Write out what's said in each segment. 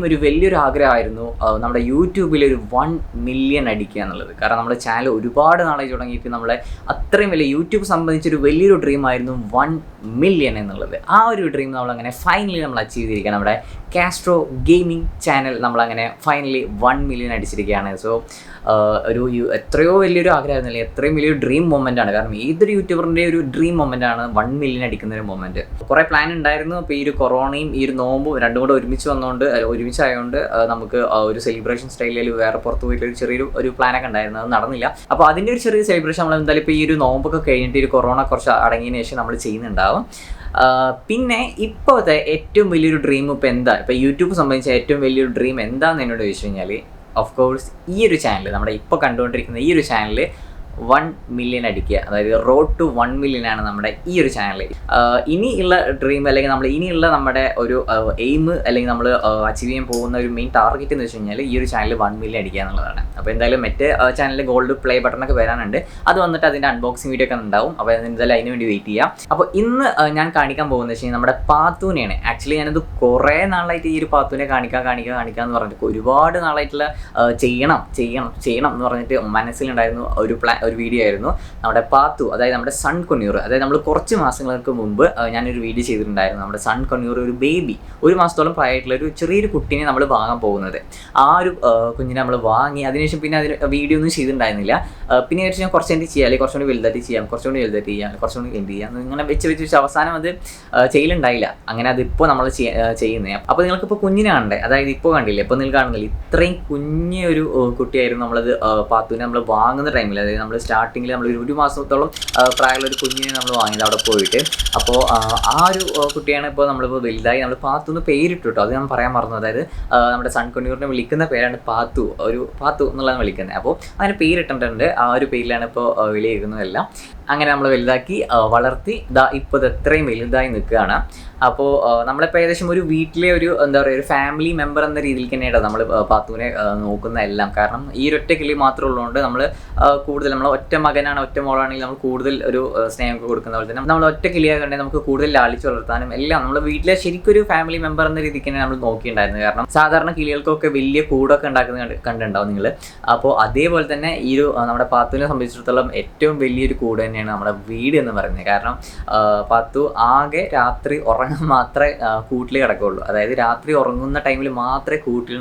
ഒരു വലിയൊരു ആഗ്രഹമായിരുന്നു നമ്മുടെ യൂട്യൂബിൽ ഒരു 1 മില്യൺ അടിക്കുക എന്നുള്ളത്. കാരണം നമ്മുടെ ചാനൽ ഒരുപാട് നാളായി തുടങ്ങിയിട്ട് നമ്മളെ അത്രയും വലിയ യൂട്യൂബ് സംബന്ധിച്ചൊരു വലിയൊരു ഡ്രീമായിരുന്നു 1 മില്യൺ എന്നുള്ളത്. ആ ഒരു ഡ്രീം നമ്മളങ്ങനെ ഫൈനലി നമ്മൾ അച്ചീവ് ചെയ്തിരിക്കുകയാണ്. നമ്മുടെ കാസ്ട്രോ ഗെയിമിംഗ് ചാനൽ നമ്മളങ്ങനെ ഫൈനലി 1 മില്യൺ അടിച്ചിരിക്കുകയാണ്. സോ ഒരു എത്രയോ വലിയൊരു ആഗ്രഹമായിരുന്നില്ല, എത്രയും വലിയൊരു ഡ്രീം മൊമെൻ്റ് ആണ്. കാരണം ഏതൊരു യൂട്യൂബറിൻ്റെ ഒരു ഡ്രീം മൊമെൻ്റ് ആണ് 1 മില്യൺ അടിക്കുന്ന ഒരു മൊമെൻറ്റ്. കുറേ പ്ലാൻ ഉണ്ടായിരുന്നു. അപ്പോൾ ഈ ഒരു കൊറോണയും ഈ ഒരു നോമ്പും രണ്ടും കൂടെ ഒരുമിച്ചായതുകൊണ്ട് നമുക്ക് ഒരു സെലിബ്രേഷൻ സ്റ്റൈലിൽ വേറെ പുറത്ത് പോയിട്ട് ചെറിയൊരു പ്ലാനൊക്കെ ഉണ്ടായിരുന്നു. അത് നടന്നില്ല. അപ്പോൾ അതിൻ്റെ ഒരു ചെറിയ സെലിബ്രേഷൻ നമ്മൾ എന്തായാലും ഇപ്പോൾ ഈ ഒരു നോമ്പൊക്കെ കഴിഞ്ഞിട്ട് ഈ കൊറോണ കുറച്ച് അടങ്ങിയതിന് ശേഷം നമ്മൾ ചെയ്യുന്നുണ്ടാവും. പിന്നെ ഇപ്പോഴത്തെ ഏറ്റവും വലിയൊരു ഡ്രീം ഇപ്പോൾ എന്താ, ഇപ്പോൾ യൂട്യൂബ് സംബന്ധിച്ച ഏറ്റവും വലിയൊരു ഡ്രീം എന്താണെന്ന് എന്നോട് ചോദിച്ചു കഴിഞ്ഞാൽ, ഓഫ് കോഴ്സ് ഈ ഒരു ചാനൽ, നമ്മുടെ ഇപ്പോൾ കണ്ടുകൊണ്ടിരിക്കുന്ന ഈ ഒരു ചാനൽ 1 മില്യൺ അടിക്കുക. അതായത് റോഡ് ടു 1 മില്യൺ ആണ് നമ്മുടെ ഈ ഒരു ചാനൽ. ഇനിയുള്ള ഡ്രീം അല്ലെങ്കിൽ ഇനിയുള്ള നമ്മുടെ ഒരു എയിം അല്ലെങ്കിൽ നമ്മൾ അച്ചീവ് ചെയ്യാൻ പോകുന്ന ഒരു മെയിൻ ടാർഗറ്റ് എന്ന് വെച്ച് കഴിഞ്ഞാൽ ഈ ഒരു ചാനൽ 1 മില്യൺ അടിക്കുക എന്നുള്ളതാണ്. അപ്പോൾ എന്തായാലും മറ്റേ ചാനലിൽ ഗോൾഡ് പ്ലേ ബട്ടണൊക്കെ വരാനുണ്ട്. അത് വന്നിട്ട് അതിൻ്റെ അൺബോക്സിംഗ് വീഡിയോ ഒക്കെ ഉണ്ടാവും. അപ്പോൾ എന്തായാലും അതിന് വേണ്ടി വെയിറ്റ് ചെയ്യാം. അപ്പോൾ ഇന്ന് ഞാൻ കാണിക്കാൻ പോകുന്നത് വെച്ച് കഴിഞ്ഞാൽ നമ്മുടെ പാത്തൂനെയാണ്. ആക്ച്വലി ഞാനത് കുറേ നാളായിട്ട് ഈ ഒരു പാത്തൂനെ കാണിക്കുക എന്ന് പറഞ്ഞിട്ട് ഒരുപാട് നാളായിട്ടുള്ള ചെയ്യണം എന്ന് പറഞ്ഞിട്ട് മനസ്സിലുണ്ടായിരുന്നു ഒരു വീഡിയോ ആയിരുന്നു. നമ്മുടെ പാത്തു, അതായത് നമ്മുടെ സൺ കൊന്നൂർ, അതായത് നമ്മൾ കുറച്ച് മാസങ്ങൾക്ക് മുമ്പ് ഞാനൊരു വീഡിയോ ചെയ്തിട്ടുണ്ടായിരുന്നു. നമ്മുടെ സൺ കൊന്നൂർ ഒരു ബേബി, 1 മാസത്തോളം പ്രായമായിട്ടുള്ള ഒരു ചെറിയൊരു കുട്ടീനെ നമ്മൾ വാങ്ങാൻ പോകുന്നത്. ആ ഒരു കുഞ്ഞിനെ നമ്മൾ വാങ്ങി അതിനുശേഷം പിന്നെ അതിന് വീഡിയോ ഒന്നും ചെയ്തിട്ടുണ്ടായിരുന്നില്ല. പിന്നെ ഞാൻ കുറച്ച് എന്ത് ചെയ്യാം, അല്ലെങ്കിൽ കുറച്ചുകൂടി വലുതായിട്ട് ചെയ്യാം, കുറച്ചുകൂടി എന്ത് ചെയ്യാം, ഇങ്ങനെ വെച്ച് അവസാനം അത് ചെയ്യലുണ്ടായില്ല. അങ്ങനെ അതിപ്പോൾ നമ്മൾ ചെയ്യുന്നത്. അപ്പോൾ നിങ്ങൾക്കിപ്പോൾ കുഞ്ഞിനെ കണ്ടേ, അതായത് ഇപ്പോൾ കണ്ടില്ലേ, ഇപ്പോൾ നിങ്ങൾ കാണുന്നില്ല, ഇത്രയും കുഞ്ഞൊരു കുട്ടിയായിരുന്നു നമ്മളത് പാത്തുവിനെ നമ്മൾ വാങ്ങുന്ന ടൈമിൽ. അതായത് നമ്മൾ സ്റ്റാർട്ടിങ്ങിൽ നമ്മൾ 1 മാസത്തോളം പ്രായമുള്ള ഒരു കുഞ്ഞിനെ നമ്മൾ വാങ്ങിയത് അവിടെ പോയിട്ട്. അപ്പോൾ ആ ഒരു കുട്ടിയാണ് ഇപ്പോൾ നമ്മളിപ്പോൾ വലുതായി നമ്മൾ പാത്തുന്ന് പേരിട്ടു കേട്ടോ. അത് ഞാൻ പറയാൻ മറന്നു. അതായത് നമ്മുടെ സൺ കൊന്നൂറിനെ വിളിക്കുന്ന പേരാണ് പാത്തു എന്നുള്ളതാണ് വിളിക്കുന്നത്. അപ്പോൾ അതിന് പേരിട്ടിട്ടുണ്ട്. ആ ഒരു പേരിലാണ് ഇപ്പോൾ വിളിയേക്കുന്നതെല്ലാം. അങ്ങനെ നമ്മൾ വലുതാക്കി വളർത്തി ഇപ്പോൾ ഇത് എത്രയും വലുതായി നിൽക്കുകയാണ്. അപ്പോൾ നമ്മളിപ്പോൾ ഏകദേശം ഒരു വീട്ടിലെ ഒരു എന്താ പറയുക, ഒരു ഫാമിലി മെമ്പർ എന്ന രീതിയിൽ തന്നെയാണ് നമ്മൾ പാത്തുവിനെ നോക്കുന്ന എല്ലാം. കാരണം ഈ ഒറ്റ കിളി മാത്രമേ ഉള്ളതുകൊണ്ട് നമ്മൾ കൂടുതൽ, നമ്മൾ ഒറ്റ മകനാണ് ഒറ്റ മോളാണെങ്കിൽ നമ്മൾ കൂടുതൽ ഒരു സ്നേഹമൊക്കെ കൊടുക്കുന്ന പോലെ തന്നെ നമ്മൾ ഒറ്റ കിളിയാകണ്ടെങ്കിൽ നമുക്ക് കൂടുതൽ ലാളിച്ച് വളർത്താനും എല്ലാം നമ്മൾ വീട്ടിലെ ശരിക്കും ഒരു ഫാമിലി മെമ്പർ എന്ന രീതിക്ക് തന്നെ നമ്മൾ നോക്കിയിട്ടുണ്ടായിരുന്നു. കാരണം സാധാരണ കിളികൾക്കൊക്കെ വലിയ കൂടൊക്കെ ഉണ്ടാക്കുന്നത് കണ്ടിട്ടുണ്ടാവും നിങ്ങൾ. അപ്പോൾ അതേപോലെ തന്നെ ഈ ഒരു നമ്മുടെ പാത്തുവിനെ സംബന്ധിച്ചിടത്തോളം ഏറ്റവും വലിയൊരു കൂട് തന്നെയാണ് നമ്മുടെ വീട് എന്ന് പറയുന്നത്. കാരണം പാത്തു ആകെ രാത്രി ഉറങ്ങാൻ മാത്രമേ കൂട്ടിൽ കിടക്കുകയുള്ളൂ. അതായത് രാത്രി ഉറങ്ങുന്ന ടൈമിൽ മാത്രമേ കൂട്ടിൽ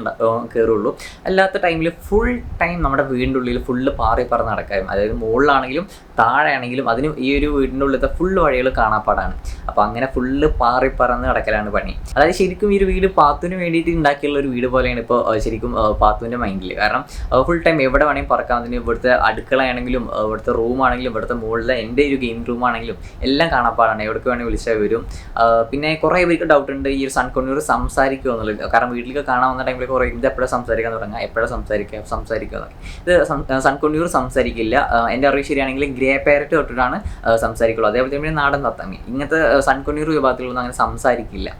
കയറുള്ളൂ. അല്ലാത്ത ടൈമിൽ ഫുൾ ടൈം നമ്മുടെ വീടിൻ്റെ ഉള്ളിൽ ഫുള്ള് പാറി പറന്ന് നടക്കാനും, അതായത് മുകളിലാണെങ്കിലും താഴെ ആണെങ്കിലും അതിന് ഈ ഒരു വീടിൻ്റെ ഉള്ളിലത്തെ ഫുള്ള് വഴികൾ കാണാപ്പാടാണ്. അപ്പോൾ അങ്ങനെ ഫുള്ള് പാറി പറന്ന് നടക്കലാണ് പണി. അതായത് ശരിക്കും ഈ ഒരു വീട് പാത്തുവിന് വേണ്ടിയിട്ട് ഉണ്ടാക്കിയുള്ള ഒരു വീട് പോലെയാണ് ഇപ്പോൾ ശരിക്കും പാത്തുവിൻ്റെ മൈൻഡിൽ. കാരണം ഫുൾ ടൈം എവിടെ വേണമെങ്കിൽ പറക്കാം. അതിന് ഇവിടുത്തെ അടുക്കളയാണെങ്കിലും ഇവിടുത്തെ റൂമാണെങ്കിലും ഇവിടുത്തെ മുകളിലെ എൻ്റെ ഒരു ഗെയിം റൂമാണെങ്കിലും എല്ലാം കാണാപ്പാടാണ്. എവിടേക്ക് വേണമെങ്കിൽ വിളിച്ചാൽ വരും. പിന്നെ കുറേ പേർക്ക് ഡൗട്ട് ഉണ്ട് ഈ ഒരു സൺ കൊന്നൂർ സംസാരിക്കുമോ എന്നുള്ളത്. കാരണം വീട്ടിലേക്ക് കാണാൻ വന്ന ടൈമിൽ കുറേ ഇത് എപ്പോഴും സംസാരിക്കാൻ തുടങ്ങുക, എപ്പോഴും സംസാരിക്കുക. ഇത് സൺ കൊന്നൂർ സംസാരിക്കില്ല. എൻ്റെ അറിവ് ശരിയാണെങ്കിൽ ഗ്രേ പാരറ്റ് തൊട്ടിട്ടാണ് സംസാരിക്കുള്ളൂ. അതേപോലെ തന്നെ നാടൻ തത്തമ്മി, ഇങ്ങനത്തെ സൺ കൊന്നൂർ വിഭാഗത്തിലൊന്നും അങ്ങനെ സംസാരിക്കില്ല.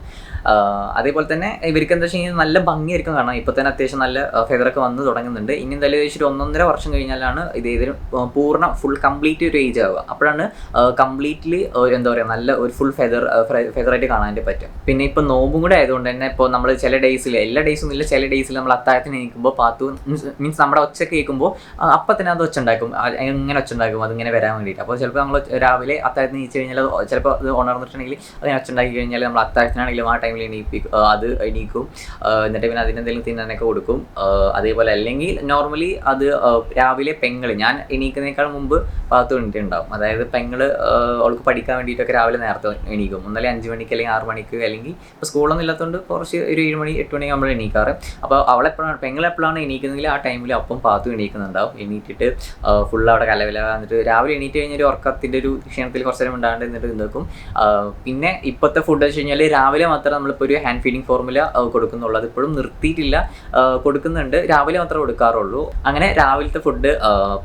അതേപോലെ തന്നെ ഇവർക്ക് എന്താ വെച്ച് കഴിഞ്ഞാൽ നല്ല ഭംഗിയായിരിക്കും. കാരണം ഇപ്പോൾ തന്നെ അത്യാവശ്യം നല്ല ഫെദറൊക്കെ വന്ന് തുടങ്ങുന്നുണ്ട്. ഇനി എന്തായാലും വെച്ചിട്ട് 1.5 വർഷം കഴിഞ്ഞാലാണ് ഇതിന് പൂർണ്ണ ഫുൾ കംപ്ലീറ്റ് ഒരു ഏജ് ആവുക. അപ്പോഴാണ് കംപ്ലീറ്റ്ലി എന്താ പറയുക, നല്ല ഒരു ഫുൾ ഫെദറായിട്ട് കാണാൻ പറ്റും. പിന്നെ ഇപ്പോൾ നോമ്പും കൂടെ ആയതുകൊണ്ട് തന്നെ ഇപ്പോൾ നമ്മൾ ചില ഡേയ്സിൽ, എല്ലാ ഡേയ്സും ഇല്ല, ചില ഡേയ്സിൽ നമ്മൾ അത്താഴത്തിന് എണീക്കുമ്പോൾ പാത്തു മീൻസ് നമ്മുടെ ഒച്ച കേൾക്കുമ്പോൾ അപ്പം തന്നെ അത് ഒച്ച ഉണ്ടാക്കും. എങ്ങനെ ഒച്ച ഉണ്ടാക്കും അതിങ്ങനെ വരാൻ വേണ്ടിയിട്ട്. അപ്പോൾ ചിലപ്പോൾ നമ്മൾ രാവിലെ അത്താഴത്തിന് എണീച്ച് കഴിഞ്ഞാൽ ചിലപ്പോൾ അത് ഉണർന്നിട്ടുണ്ടെങ്കിൽ അതിന് ഒച്ച ഉണ്ടാക്കി കഴിഞ്ഞാൽ നമ്മൾ അത്താഴത്തിനാണെങ്കിലും ആ ടൈമിൽ എണീക്കും. എന്നിട്ട് പിന്നെ അതിനെന്തെങ്കിലും തിന്നാനൊക്കെ കൊടുക്കും. അതേപോലെ അല്ലെങ്കിൽ നോർമലി അത് രാവിലെ ഞാൻ എണീക്കുന്നതിനേക്കാൾ മുമ്പ് പാത്തു എണീറ്റുണ്ടാവും. അതായത് അവൾക്ക് പഠിക്കാൻ വേണ്ടിയിട്ടൊക്കെ രാവിലെ നേരത്തെ എണീക്കും. ഒന്നല്ലേ 5 മണിക്ക് അല്ലെങ്കിൽ 6 മണിക്ക്, അല്ലെങ്കിൽ ഇപ്പോൾ സ്കൂളൊന്നും ഇല്ലാത്തതുകൊണ്ട് കുറച്ച് ഒരു 7 മണി 8 മണി നമ്മൾ എണീക്കാറ്. അപ്പോൾ പെങ്ങളെപ്പോഴാണ് എണീക്കുന്നതെങ്കിൽ ആ ടൈമിൽ അപ്പം പാത്തു എണീക്കുന്നുണ്ടാവും. എണീറ്റിട്ട് ഫുൾ അവിടെ കലവില വന്നിട്ട് രാവിലെ എണീറ്റ് കഴിഞ്ഞാൽ ഒരു ഉറക്കത്തിൻ്റെ ഒരു ക്ഷീണത്തിൽ കുറച്ച് നേരം ഉണ്ടാണ്ട് എന്നിട്ട് നിൽക്കും. പിന്നെ ഇപ്പോഴത്തെ ഫുഡ് വെച്ച് കഴിഞ്ഞാൽ രാവിലെ മാത്രം നമ്മളിപ്പോൾ ഒരു ഹാൻഡ് ഫീഡിങ് ഫോർമുല കൊടുക്കുന്നുള്ളൂ. അതിപ്പോഴും നിർത്തിയിട്ടില്ല, കൊടുക്കുന്നുണ്ട്. രാവിലെ മാത്രമേ കൊടുക്കാറുള്ളൂ. അങ്ങനെ രാവിലത്തെ ഫുഡ്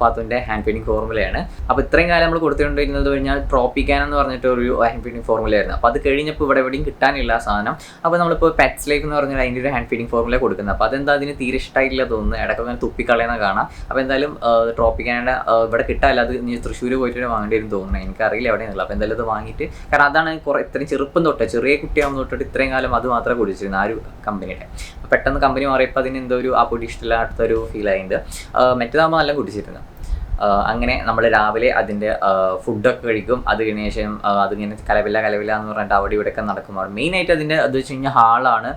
പാത്തുവിൻ്റെ ഹാൻഡ് ഫീഡിങ് ഫോർമുലയാണ്. അപ്പോൾ ഇത്രയും കാലം നമ്മൾ കൊടുത്തുകൊണ്ടിരുന്നത് കഴിഞ്ഞാൽ ട്രോപ്പിക്കാൻ എന്ന് പറഞ്ഞിട്ട് ഒരു ഹാൻഡ് ഫീഡിങ് ഫോർമുലയായിരുന്നു. അപ്പോൾ അത് കഴിഞ്ഞപ്പോൾ ഇവിടെ എവിടെയും കിട്ടാനില്ല ആ സാധനം. അപ്പോൾ നമ്മളിപ്പോൾ പെറ്റ്സ് ലൈഫ് എന്ന് പറഞ്ഞാൽ അതിൻ്റെ ഒരു ഹാൻഡ് ഫീഡിങ് ഫോർമുല കൊടുക്കുന്നത്. അപ്പോൾ അതെന്താ അതിന് തീരെ ഇഷ്ടമായില്ല തോന്നുന്നു, ഇടയ്ക്ക് അങ്ങനെ തുപ്പിക്കളയുന്ന കാണാം. അപ്പോൾ എന്തായാലും ട്രോപ്പിക്കാനയുടെ ഇവിടെ കിട്ടാനില്ല, അത് ഇനി തൃശ്ശൂർ പോയിട്ട് വാങ്ങേണ്ടി വരും തോന്നുന്നു, എനിക്കറിയില്ല എവിടെയാണുള്ളത്. അപ്പോൾ എന്തായാലും അത് വാങ്ങിയിട്ട്, കാരണം അതാണ് ഇത്രയും ചെറുപ്പം തൊട്ട് ചെറിയ കുട്ടിയാകുമ്പോൾ തൊട്ടിട്ട് ഇത്രയും കാലം അത് മാത്രമേ കുടിച്ചിരുന്നു ആ ഒരു കമ്പനിയുടെ. പെട്ടെന്ന് കമ്പനി മാറിയപ്പോൾ അതിന് എന്തോ ഒരു ആ പൊടി ഇഷ്ടമില്ലാത്തൊരു ഫീൽ ആയിട്ടുണ്ട്. മറ്റേതാകുമ്പോൾ നല്ല കുടിച്ചിരുന്നു. അങ്ങനെ നമ്മൾ രാവിലെ അതിൻ്റെ ഫുഡൊക്കെ കഴിക്കും. അത് കഴിഞ്ഞ ശേഷം അതിങ്ങനെ കലവില്ല എന്ന് പറഞ്ഞിട്ട് അവിടെ ഇവിടെയൊക്കെ നടക്കുമ്പോൾ മെയിനായിട്ട് അതിൻ്റെ അത് വെച്ച് കഴിഞ്ഞാൽ ഹാളാണ്.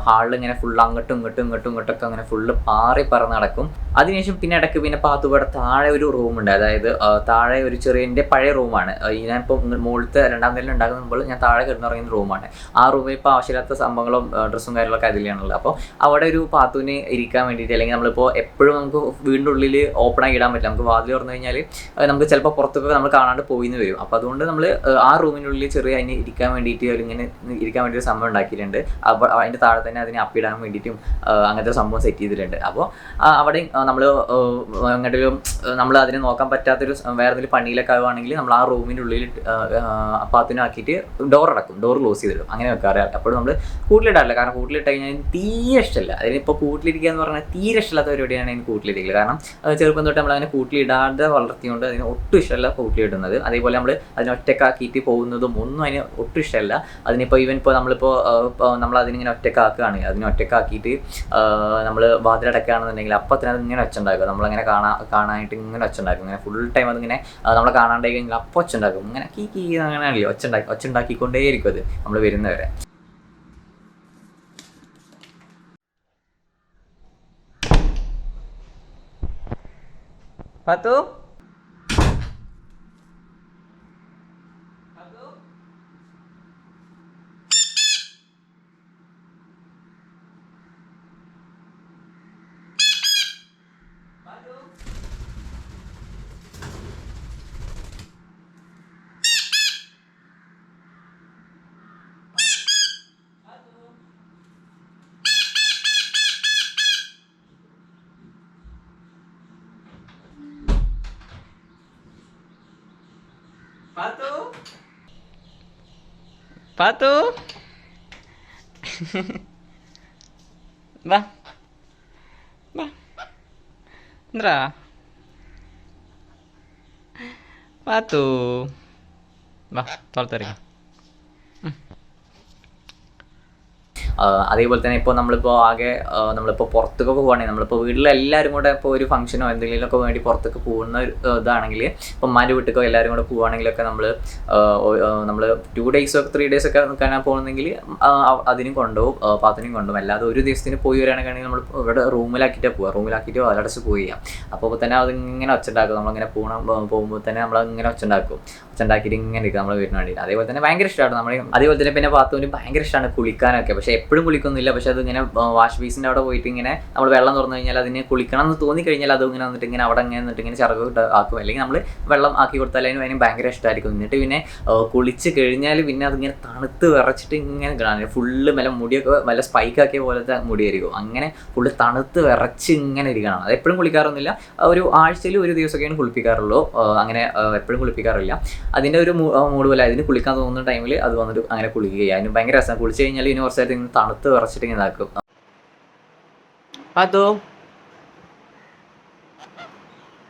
ഹാളിൽ ഇങ്ങനെ ഫുള്ള് അങ്ങോട്ടും ഇങ്ങോട്ടൊക്കെ അങ്ങനെ ഫുള്ള് പാറി പറന്ന് നടക്കും. അതിനുശേഷം പിന്നെ ഇടയ്ക്ക് പിന്നെ പാത്തുവിടെ താഴെ ഒരു റൂമുണ്ട്, അതായത് താഴെ ഒരു ചെറിയ പഴയ റൂമാണ്. ഞാനിപ്പോൾ മുകളിലത്തെ 2ാം നിലയിൽ ഉണ്ടാകുമ്പോൾ ഞാൻ താഴെ കിടന്നിറങ്ങുന്ന റൂമാണ്. ആ റൂമിൽ ഇപ്പോൾ ആവശ്യമില്ലാത്ത സംഭവങ്ങളും ഡ്രസ്സും കാര്യങ്ങളൊക്കെ അതിലാണുള്ളത്. അപ്പോൾ അവിടെ ഒരു പാത്തുവിന് ഇരിക്കാൻ വേണ്ടിയിട്ട്, അല്ലെങ്കിൽ നമ്മളിപ്പോൾ എപ്പോഴും നമുക്ക് വീടിൻ്റെ ഉള്ളിൽ ഓപ്പണായി ഇടാൻ പറ്റില്ല. നമുക്ക് വാതിൽ തുറന്നു കഴിഞ്ഞാൽ നമുക്ക് ചിലപ്പോൾ പുറത്തൊക്കെ നമ്മൾ കാണാണ്ട് പോയിന്ന് വരും. അപ്പോൾ അതുകൊണ്ട് നമ്മൾ ആ റൂമിനുള്ളിൽ ചെറിയ അതിന് ഇരിക്കാൻ വേണ്ടിയിട്ട് ഇങ്ങനെ ഇരിക്കാൻ വേണ്ടി ഒരു സംഭവം ഉണ്ടാക്കിയിട്ടുണ്ട്. അപ്പോൾ അതിൻ്റെ താഴെ തന്നെ അതിനെ അപ്പിടാൻ വേണ്ടിയിട്ടും അങ്ങനത്തെ സംഭവം സെറ്റ് ചെയ്തിട്ടുണ്ട്. അപ്പോൾ അവിടെ നമ്മൾ എങ്ങോട്ടും നമ്മൾ അതിനെ നോക്കാൻ പറ്റാത്തൊരു വേറെ എന്തെങ്കിലും പണിയിലൊക്കെ ആവുകയാണെങ്കിൽ നമ്മൾ ആ റൂമിൻ്റെ ഉള്ളിൽ പാത്തിനാക്കിയിട്ട് ഡോർ അടക്കും, ഡോർ ക്ലോസ് ചെയ്തിടും. അങ്ങനെ വെക്കാറ്. അപ്പോഴും നമ്മൾ കൂട്ടിലിടാറില്ല, കാരണം കൂട്ടിലിട്ട് കഴിഞ്ഞാൽ തീരെ ഇഷ്ടമല്ല. അതിനിപ്പോൾ കൂട്ടിലിരിക്കുക എന്ന് പറഞ്ഞാൽ തീരെ ഇഷ്ടമില്ലാത്ത പരിപാടിയാണ് അതിന് കൂട്ടിലിരിക്കുക. കാരണം ചെറുപ്പം തൊട്ട് നമ്മൾ അതിനെ കൂട്ടിലിടാതെ വളർത്തിക്കൊണ്ട് അതിന് ഒട്ടും ഇഷ്ടമല്ല കൂട്ടിലിടുന്നത്. അതേപോലെ നമ്മൾ അതിനെ ഒറ്റക്കാക്കിയിട്ട് പോകുന്നതും ഒന്നും അതിന് ഒട്ടും ഇഷ്ടമല്ല. അതിനിപ്പോൾ നമ്മൾ അതിനിങ്ങനെ ഒറ്റക്കാക്കുകയാണെങ്കിൽ അതിനെ ഒറ്റക്കാക്കിയിട്ട് നമ്മൾ വാതിലടക്കുകയാണെന്നുണ്ടെങ്കിൽ അപ്പം തന്നെ അതിങ്ങനെ ഒച്ചുണ്ടാക്കും. നമ്മളങ്ങനെ കാണാനായിട്ട് ഇങ്ങനെ ഒച്ചുണ്ടാക്കും. ഇങ്ങനെ ഫുൾ ടൈം അതിങ്ങനെ നമ്മളെ കാണാണ്ടായി കഴിഞ്ഞാൽ അപ്പം ഒച്ചുണ്ടാക്കും. ഇങ്ങനെ കീ അങ്ങനെയാണല്ലോ ഒച്ചുണ്ടാക്കിക്കൊണ്ടേയിരിക്കും അത് നമ്മൾ വരുന്നവരെ. പാത്തു Patu? Patu? Ba? Ba? Indra? Patu? Ba, tolong tarik. അതേപോലെ തന്നെ ഇപ്പോൾ നമ്മളിപ്പോൾ പുറത്തൊക്കെ പോകുകയാണെങ്കിൽ, നമ്മളിപ്പോൾ വീട്ടിലെല്ലാവരും കൂടെ ഇപ്പോൾ ഒരു ഫംഗ്ഷനോ എന്തെങ്കിലുമൊക്കെ വേണ്ടി പുറത്തൊക്കെ പോകുന്ന ഒരു ഇതാണെങ്കിൽ, ഇപ്പോൾ ഉമ്മാൻ്റെ വീട്ടിലൊക്കെ എല്ലാവരും കൂടെ പോകുകയാണെങ്കിലൊക്കെ നമ്മൾ 2 ഡേയ്സോ 3 ഡേയ്സൊക്കെ നിൽക്കാനാണ് പോകുന്നതെങ്കിൽ അതിനും കൊണ്ടുപോകും, പാത്തിനും കൊണ്ടുപോകും. അല്ലാതെ ഒരു ദിവസത്തിന് പോയി വരികയാണെങ്കിൽ നമ്മൾ ഇവിടെ റൂമിലാക്കിയിട്ട് അടച്ച് പോയി ചെയ്യാം. അപ്പോൾ തന്നെ അതിങ്ങനെ ഒച്ചുണ്ടാക്കും. നമ്മളിങ്ങനെ പോകുമ്പോൾ തന്നെ നമ്മളങ്ങനെ ഒച്ചുണ്ടാക്കിയിട്ട് ഇങ്ങനെ ഇരിക്കും നമ്മൾ വീടിന് വേണ്ടി. അതേപോലെ തന്നെ ഭയങ്കര ഇഷ്ടമാണ് അതേപോലെ തന്നെ പിന്നെ പാത്തുവിന് ഭയങ്കര ഇഷ്ടമാണ് കുളിക്കാനൊക്കെ. പക്ഷേ എപ്പോഴും കുളിക്കൊന്നുമില്ല. പക്ഷേ അതിങ്ങനെ വാഷ് ബേസിൻ്റെ അവിടെ പോയിട്ട് ഇങ്ങനെ നമ്മൾ വെള്ളം തുറന്നു കഴിഞ്ഞാൽ അതിന് കുളിക്കണം എന്ന് തോന്നിക്കഴിഞ്ഞാൽ അത് ഇങ്ങനെ വന്നിട്ട് ഇങ്ങനെ അവിടെ ഇങ്ങനെ നിന്നിട്ട് ഇങ്ങനെ ചിറക് ആക്കും. അല്ലെങ്കിൽ നമ്മൾ വെള്ളം ആക്കി കൊടുത്താൽ അതിന് ഭയങ്കര ഇഷ്ടമായിരിക്കും. എന്നിട്ട് പിന്നെ കുളിച്ച് കഴിഞ്ഞാൽ പിന്നെ അതിങ്ങനെ തണുത്ത് വിറച്ചിട്ട് ഇങ്ങനെ കാണാൻ ഫുള്ള് മുടിയൊക്കെ വല്ല സ്പൈക്കാക്കിയ പോലത്തെ മുടിയായിരിക്കും. അങ്ങനെ ഫുള്ള് തണുത്ത് വിറച്ച് ഇങ്ങനെ ഇരിക്കണം. അത് എപ്പോഴും കുളിക്കാറൊന്നുമില്ല, ഒരു ആഴ്ചയിൽ ഒരു ദിവസമൊക്കെയാണ് കുളിപ്പിക്കാറുള്ളൂ. അങ്ങനെ എപ്പോഴും കുളിപ്പിക്കാറില്ല. അതിൻ്റെ ഒരു മൂഡ് പോലെ അതിന് കുളിക്കാൻ തോന്നുന്ന ടൈമിൽ അത് വന്നിട്ട് അങ്ങനെ കുളിക്കുക. അതിന് ഭയങ്കര രസമാണ്. കുളിച്ച് കഴിഞ്ഞാൽ ഇതിന് കുറച്ചായിട്ട് ഇങ്ങനെ തണുത്ത് വിറച്ചിട്ട് ഇങ്ങനെ ഇതാക്കും. അതോ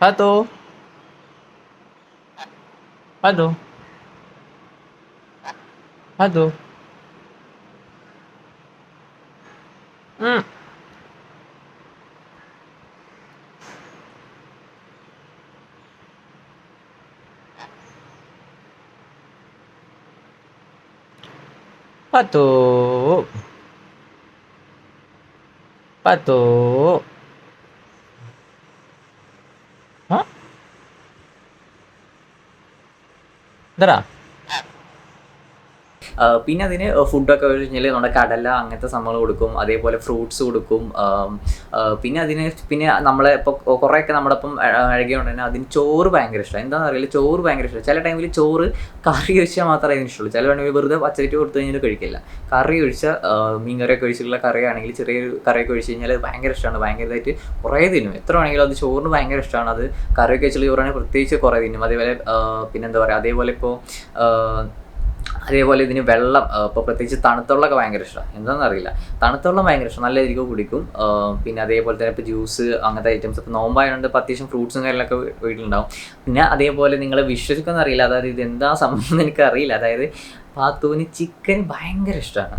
അതോ അതോ അതോ Pato. Pato. Hah? Dara. പിന്നെ അതിന് ഫുഡൊക്കെ കഴിഞ്ഞാൽ നമ്മുടെ കടല അങ്ങനത്തെ സംഭവങ്ങൾ കൊടുക്കും, അതേപോലെ ഫ്രൂട്ട്സ് കൊടുക്കും. പിന്നെ നമ്മളെ ഇപ്പോൾ കുറേയൊക്കെ നമ്മുടെ ഇപ്പം അഴകിയുണ്ട് തന്നെ അതിന് ചോറ് ഭയങ്കര ഇഷ്ടമാണ്. എന്താണെന്ന് അറിയില്ല, ചോറ് ഭയങ്കര ഇഷ്ടമാണ്. ചില ടൈമിൽ ചോറ് കറി ഒഴിച്ചാൽ മാത്രമേ അതിന് ഇഷ്ടമുള്ളൂ. ചില വേണമെങ്കിൽ വെറുതെ പച്ചരിട്ട് കൊടുത്തു കഴിഞ്ഞാൽ കഴിക്കില്ല. കറി ഒഴിച്ചാൽ മീൻ കറിയൊക്കെ ഒഴിച്ചിട്ടുള്ള കറിയാണെങ്കിൽ ചെറിയൊരു കറിയൊക്കെ ഒഴിച്ച് കഴിഞ്ഞാൽ അത് ഭയങ്കര ഇഷ്ടമാണ്. ഭയങ്കരമായിട്ട് കുറേ തിന്നും. എത്ര വേണമെങ്കിലും അത് ചോറിന് ഭയങ്കര ഇഷ്ടമാണ്. അത് കറിയൊക്കെ വെച്ചുള്ള ചോറാണെങ്കിൽ പ്രത്യേകിച്ച് കുറേ തിന്നും. അതേപോലെ പിന്നെന്താ പറയുക, അതേപോലെ ഇതിന് വെള്ളം ഇപ്പോൾ പ്രത്യേകിച്ച് തണുത്തുള്ളൊക്കെ ഭയങ്കര ഇഷ്ടമാണ്. എന്താണെന്ന് അറിയില്ല, തണുത്തുള്ളം ഭയങ്കര ഇഷ്ടം, നല്ല രീതിക്ക് കുടിക്കും. പിന്നെ അതേപോലെ തന്നെ ഇപ്പോൾ ജ്യൂസ് അങ്ങനത്തെ ഐറ്റംസ്, ഇപ്പോൾ നോമ്പായതുകൊണ്ട് ഇപ്പോൾ അത്യാവശ്യം ഫ്രൂട്ട്സും കാര്യങ്ങളൊക്കെ വീട്ടിലുണ്ടാവും. പിന്നെ അതേപോലെ നിങ്ങൾ വിശ്വസിക്കുമെന്ന് അറിയില്ല, അതായത് ഇതെന്താ സംഭവം എന്ന് എനിക്കറിയില്ല. അതായത് പാത്തുവിന് ചിക്കൻ ഭയങ്കര ഇഷ്ടമാണ്.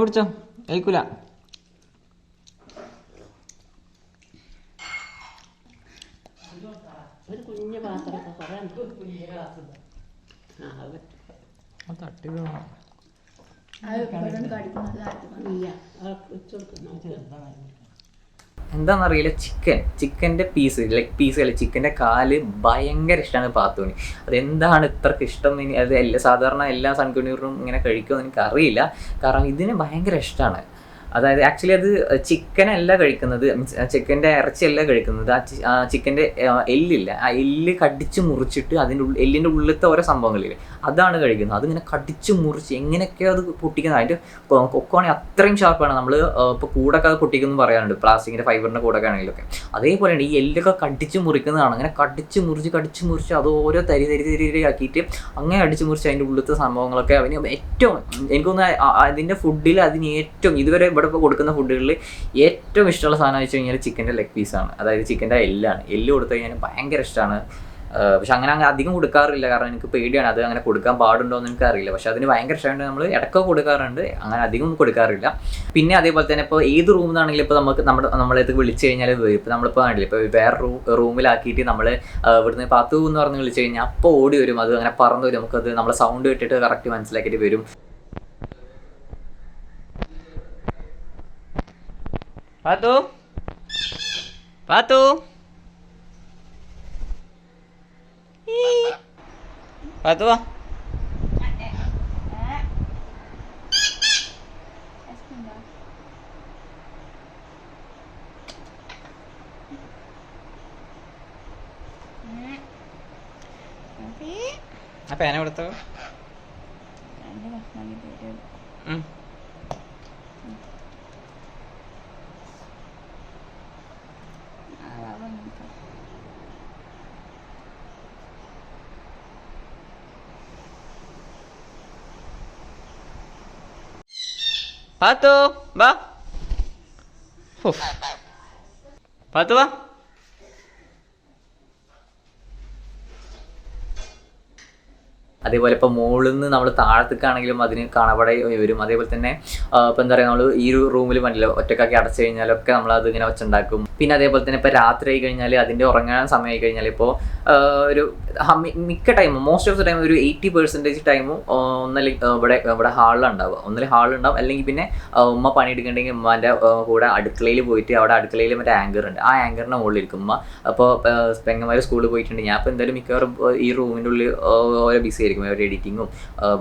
പിടിച്ചോ, കഴിക്കൂല. ഒരു കുഞ്ഞു പാത്രമൊക്കെ കുറേ തട്ടി എന്താണെന്നറിയില്ല, ചിക്കൻ്റെ പീസുകൾ ചിക്കൻ്റെ കാല് ഭയങ്കര ഇഷ്ടമാണ് പാത്തുവിന്. അതെന്താണ് ഇത്രയ്ക്ക് ഇഷ്ടം എന്ന് അത് സാധാരണ എല്ലാ സൺകുഞ്ഞൂറിനും ഇങ്ങനെ കഴിക്കുമെന്ന് എനിക്കറിയില്ല. കാരണം ഇതിന് ഭയങ്കര ഇഷ്ടമാണ്. അതായത് ആക്ച്വലി അത് ചിക്കനല്ല കഴിക്കുന്നത്, മീൻസ് ചിക്കൻ്റെ ഇറച്ചിയല്ല കഴിക്കുന്നത്, ആ ചിക്കൻ്റെ എല്ലില്ല, ആ എല്ല് കടിച്ച് മുറിച്ചിട്ട് എല്ലിൻ്റെ ഉള്ളിലത്തെ ഓരോ സംഭവങ്ങളില്ലേ അതാണ് കഴിക്കുന്നത്. അതിങ്ങനെ കടിച്ച് മുറിച്ച് എങ്ങനെയൊക്കെയോ അത് പൊട്ടിക്കുന്നത്. അതിൻ്റെ കൊക്കാണെങ്കിൽ അത്രയും ഷാർപ്പാണ്. നമ്മൾ ഇപ്പോൾ കൂടൊക്കെ അത് പൊട്ടിക്കുന്നു പറയാറുണ്ട്, പ്ലാസ്റ്റിക്കിൻ്റെ ഫൈബറിൻ്റെ കൂടൊക്കെ ആണെങ്കിലൊക്കെ. അതേപോലെയാണ് ഈ എല്ലൊക്കെ കടിച്ച് മുറിക്കുന്നതാണ്. അങ്ങനെ കടിച്ച് മുറിച്ച് അത് ഓരോ തരി ആക്കിയിട്ട് അങ്ങനെ അടിച്ച് മുറിച്ച് അതിൻ്റെ ഉള്ളിലത്തെ സംഭവങ്ങളൊക്കെ അവന് ഏറ്റവും എനിക്കൊന്ന് അതിൻ്റെ ഫുഡിൽ അതിന് ഏറ്റവും ഇതുവരെ ഇവിടെ ഇപ്പോൾ കൊടുക്കുന്ന ഫുഡുകളിൽ ഏറ്റവും ഇഷ്ടമുള്ള സാധനം വെച്ച് കഴിഞ്ഞാൽ ചിക്കൻ്റെ ലെഗ് പീസാണ്. അതായത് ചിക്കൻ്റെ എല്ലാണ്. എല്ല് കൊടുത്തു കഴിഞ്ഞാൽ ഭയങ്കര ഇഷ്ടമാണ്. പക്ഷെ അങ്ങനെ അധികം കൊടുക്കാറില്ല, കാരണം എനിക്ക് പേടിയാണ്, അത് അങ്ങനെ കൊടുക്കാൻ പാടുണ്ടോ എന്ന് എനിക്കറിയില്ല. പക്ഷെ അതിന് ഭയങ്കര ഇഷ്ടമായിട്ട് നമ്മൾ ഇടയ്ക്കൊക്കെ കൊടുക്കാറുണ്ട്, അങ്ങനെ അധികം കൊടുക്കാറില്ല. പിന്നെ അതേപോലെ തന്നെ ഇപ്പോൾ ഏത് റൂമിൽ നിന്നാണെങ്കിലും ഇപ്പോൾ നമ്മളത് വിളിച്ചു കഴിഞ്ഞാൽ ഇപ്പോൾ നമ്മളിപ്പോൾ കണ്ടില്ല, ഇപ്പോൾ വേറെ റൂമിലാക്കിയിട്ട് നമ്മൾ ഇവിടുന്ന് പാത്തു എന്ന് പറഞ്ഞ് വിളിച്ചു കഴിഞ്ഞാൽ അപ്പോൾ ഓടി വരും. അത് അങ്ങനെ പറന്ന് വരും. നമുക്കത് നമ്മളെ സൗണ്ട് കേട്ടിട്ട് കറക്റ്റ് മനസ്സിലാക്കിയിട്ട് വരും. പാത്തു പാത്തു പാത്തു വാ. ആ പേന കൊടുത്തോ. പാത്തു വാ, പാത്തു വാ. അതേപോലെ ഇപ്പോൾ മുകളിൽ നിന്ന് നമ്മൾ താഴത്തേക്കാണെങ്കിലും അതിന് കാണാപ്പാടെ വരും. അതേപോലെ തന്നെ ഇപ്പോൾ എന്താ പറയുക, നമ്മൾ ഈ ഒരു റൂമിൽ പറ്റില്ല ഒറ്റക്കാക്കി അടച്ചു കഴിഞ്ഞാലൊക്കെ നമ്മളത് ഇങ്ങനെ വെച്ചുണ്ടാക്കും. പിന്നെ അതേപോലെ തന്നെ ഇപ്പോൾ രാത്രി ആയി കഴിഞ്ഞാൽ അതിൻ്റെ ഉറങ്ങാൻ സമയമായി കഴിഞ്ഞാൽ ഇപ്പോൾ ഒരു മിക്ക ടൈമും മോസ്റ്റ് ഓഫ് ദ ടൈം ഒരു 80% ടൈമും ഇവിടെ ഹാളിലുണ്ടാവുക. ഹാളുണ്ടാവും, അല്ലെങ്കിൽ പിന്നെ ഉമ്മ പണിയെടുക്കണമെങ്കിൽ ഉമ്മാൻ്റെ കൂടെ അടുക്കളയിൽ പോയിട്ട് അവിടെ അടുക്കളയിൽ മറ്റേ ആങ്കർ ഉണ്ട്, ആ ആങ്കറിൻ്റെ മുകളിലിരിക്കും ഉമ്മ. അപ്പോൾ പെങ്ങന്മാർ സ്കൂളിൽ പോയിട്ടുണ്ട്, ഞാൻ ഇപ്പോൾ എന്തായാലും മിക്കവാറും ഈ റൂമിൻ്റെ ഉള്ളിൽ ഓരോ ബിസി ആയിരിക്കും, അവരുടെ എഡിറ്റിങ്ങും